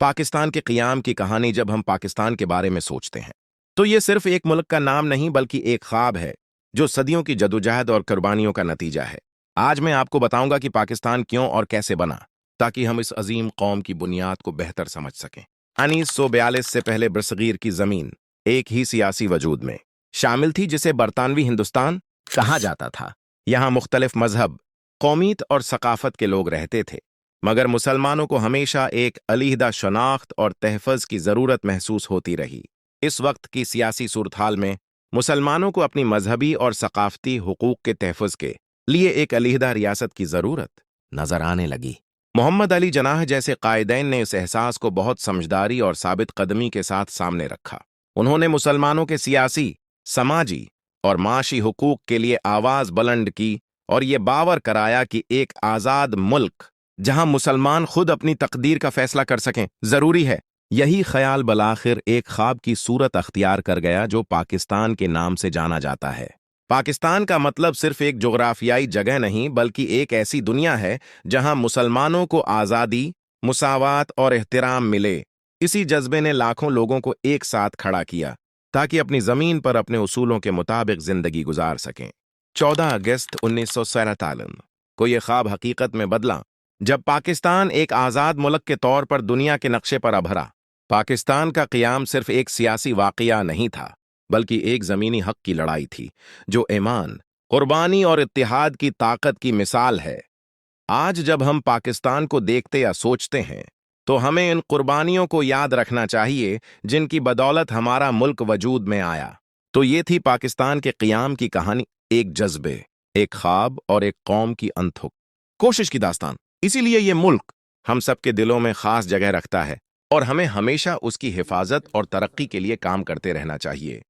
پاکستان کے قیام کی کہانی جب ہم پاکستان کے بارے میں سوچتے ہیں تو یہ صرف ایک ملک کا نام نہیں بلکہ ایک خواب ہے جو صدیوں کی جدوجہد اور قربانیوں کا نتیجہ ہے۔ آج میں آپ کو بتاؤں گا کہ پاکستان کیوں اور کیسے بنا تاکہ ہم اس عظیم قوم کی بنیاد کو بہتر سمجھ سکیں۔ 1942 سے پہلے برصغیر کی زمین ایک ہی سیاسی وجود میں شامل تھی جسے برطانوی ہندوستان کہا جاتا تھا۔ یہاں مختلف مذہب، قومیت اور ثقافت کے لوگ رہتے تھے، مگر مسلمانوں کو ہمیشہ ایک علیحدہ شناخت اور تحفظ کی ضرورت محسوس ہوتی رہی۔ اس وقت کی سیاسی صورتحال میں مسلمانوں کو اپنی مذہبی اور ثقافتی حقوق کے تحفظ کے لیے ایک علیحدہ ریاست کی ضرورت نظر آنے لگی۔ محمد علی جناح جیسے قائدین نے اس احساس کو بہت سمجھداری اور ثابت قدمی کے ساتھ سامنے رکھا۔ انہوں نے مسلمانوں کے سیاسی، سماجی اور معاشی حقوق کے لیے آواز بلند کی اور یہ باور کرایا کہ ایک آزاد ملک جہاں مسلمان خود اپنی تقدیر کا فیصلہ کر سکیں ضروری ہے۔ یہی خیال بالآخر ایک خواب کی صورت اختیار کر گیا جو پاکستان کے نام سے جانا جاتا ہے۔ پاکستان کا مطلب صرف ایک جغرافیائی جگہ نہیں بلکہ ایک ایسی دنیا ہے جہاں مسلمانوں کو آزادی، مساوات اور احترام ملے۔ اسی جذبے نے لاکھوں لوگوں کو ایک ساتھ کھڑا کیا تاکہ اپنی زمین پر اپنے اصولوں کے مطابق زندگی گزار سکیں۔ 14 اگست 1947 کو یہ خواب حقیقت میں بدلا جب پاکستان ایک آزاد ملک کے طور پر دنیا کے نقشے پر ابھرا۔ پاکستان کا قیام صرف ایک سیاسی واقعہ نہیں تھا بلکہ ایک زمینی حق کی لڑائی تھی جو ایمان، قربانی اور اتحاد کی طاقت کی مثال ہے۔ آج جب ہم پاکستان کو دیکھتے یا سوچتے ہیں تو ہمیں ان قربانیوں کو یاد رکھنا چاہیے جن کی بدولت ہمارا ملک وجود میں آیا۔ تو یہ تھی پاکستان کے قیام کی کہانی، ایک جذبے، ایک خواب اور ایک قوم کی انتھک کوشش کی داستان۔ اسی لیے یہ ملک ہم سب کے دلوں میں خاص جگہ رکھتا ہے اور ہمیں ہمیشہ اس کی حفاظت اور ترقی کے لیے کام کرتے رہنا چاہیے۔